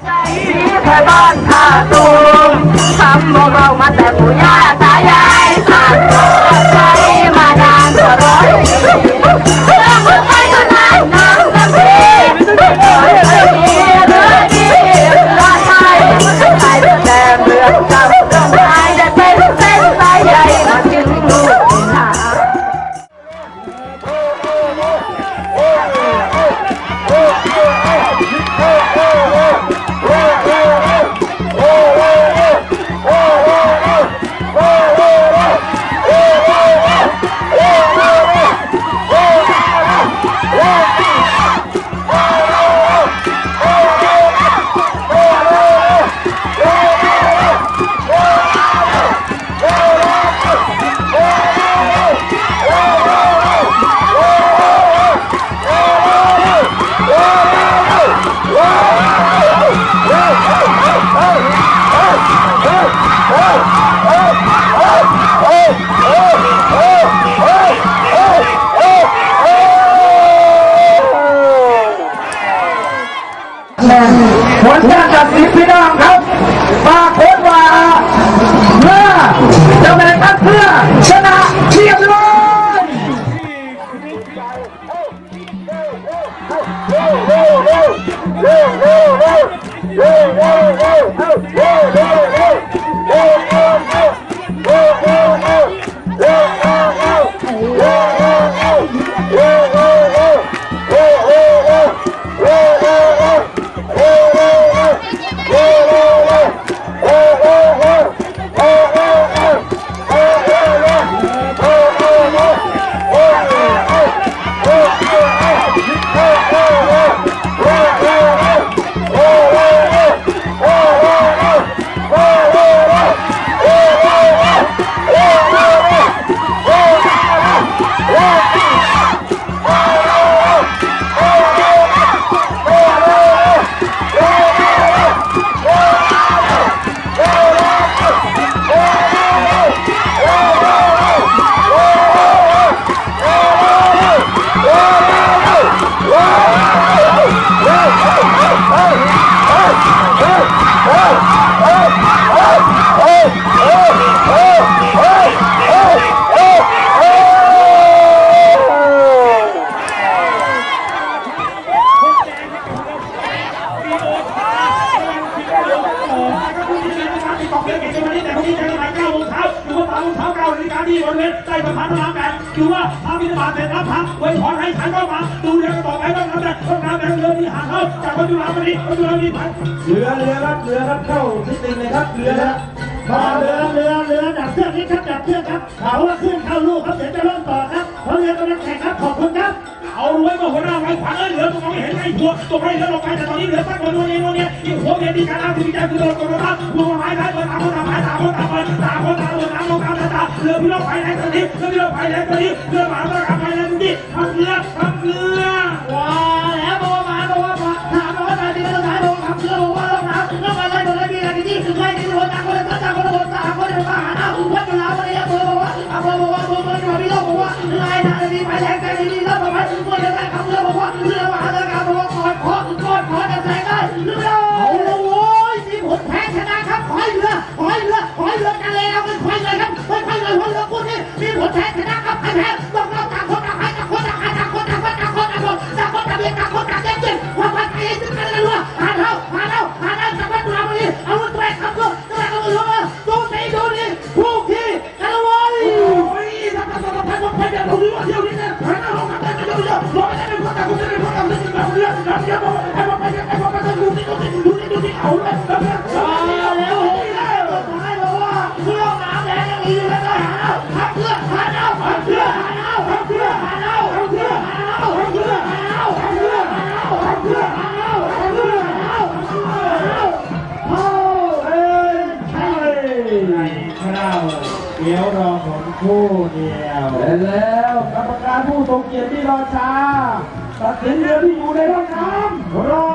แค่บ้านท่าตูมทำบอกเรามาแต่ปู่ย่าตายายผ่านใจมานานกว่าร้อยปีเรื่องเมืองไทยก็นานน้ำน้ำพีเรือดีเรือไทยไทยแต่เรือจำเรื่องไทยได้เป็นเส้นสายใหญ่มาถึงลูกหลานผลการตัดสินพี่น้องครับปรากฏว่าเมื่อเจ้าแม่ทัพเพื่อชนะเรียบร้คือว่าพระบิดาเสร็จรับพระไว้ขอให้ฉันเข้ามาดูเรือต่อไปต้องทำแต่ต้องทำแต่เรือที่หาเข้าจากวัตถุราวันนี้วัตถุราวันนี้ไปเรือครับเข้าทิศติงเลยครับเรือดับเครื่องนี้ครับดับเครื่องครับเขาว่าเครื่องเข้าลูกครับเดี๋ยวจะเริ่มต่อครับเพราะเรือกำลังแข่งครับขอบคุณครับเอาไว้ก็หัวหน้าไว้ขวางเรือมองไม่เห็นไอ้ตัวตกให้เรือลงไปแต่ตอนนี้เรือตั้งบนวันนี้อีกหัวเรือดีการเอาที่ใจคือโดนตัวมาหัวไม้ท้ายเปิดต่างคนต่างเรือพี่น้องไปไหนตอนนี้เรือไปไหนตอนนี้เรือหมาประกาศไปไหนตอนนี้ทำเรือว้าแล้วบอกมาถามว่าอะไรที่เราถ่ายบอกทำเรือบอกว่าเราทำแล้วอะไรบอกอะไรมีอะไรที่คือใครที่เราต่างคนต่างคนมาหาเราวัดกันแล้ววันนี้บอกว่าพี่น้องบอกว่าลายนาดีไปแรงใจดีแล้วบอกว่าเมื่อจะได้ขับเรือบอกว่าเรือมหาการบอกว่าขอจะแซงได้เรือเอาโว้ยมีผลแพ้ชนะครับขอให้เรือกันเลยเอาเป็นควายเลยครับควายเลยหัวเรือคู่นี้มีผลแพ้ชนะครับใครแพ้ต้องเราต่างคนต่างคนต่างเบียดต่างคนต่างแย่งจริงความพันใจซึ่งกันและกันหาเท้าจับวัตถุราวันนี้เอาตัวเองขับเรือดูนี่ผู้ขี้กันละวันทำไปเดี๋ยวดูว่าเที่ยวนี้เนี่ยหาเราทำได้เยอะๆรอไม่ได้เป็นคนต่างคนต่างเรือบอกไปดูนี่เอาเลยแล้วเรือน้ำแดงยังมีอยู่แล้วก็หาเรือเดี๋ยวรอผลคู่เดียวแล้วกรรมการผู้ทรงเกียรติที่รอช้าตัดสินเรือที่อยู่ในห้องน้ำรอ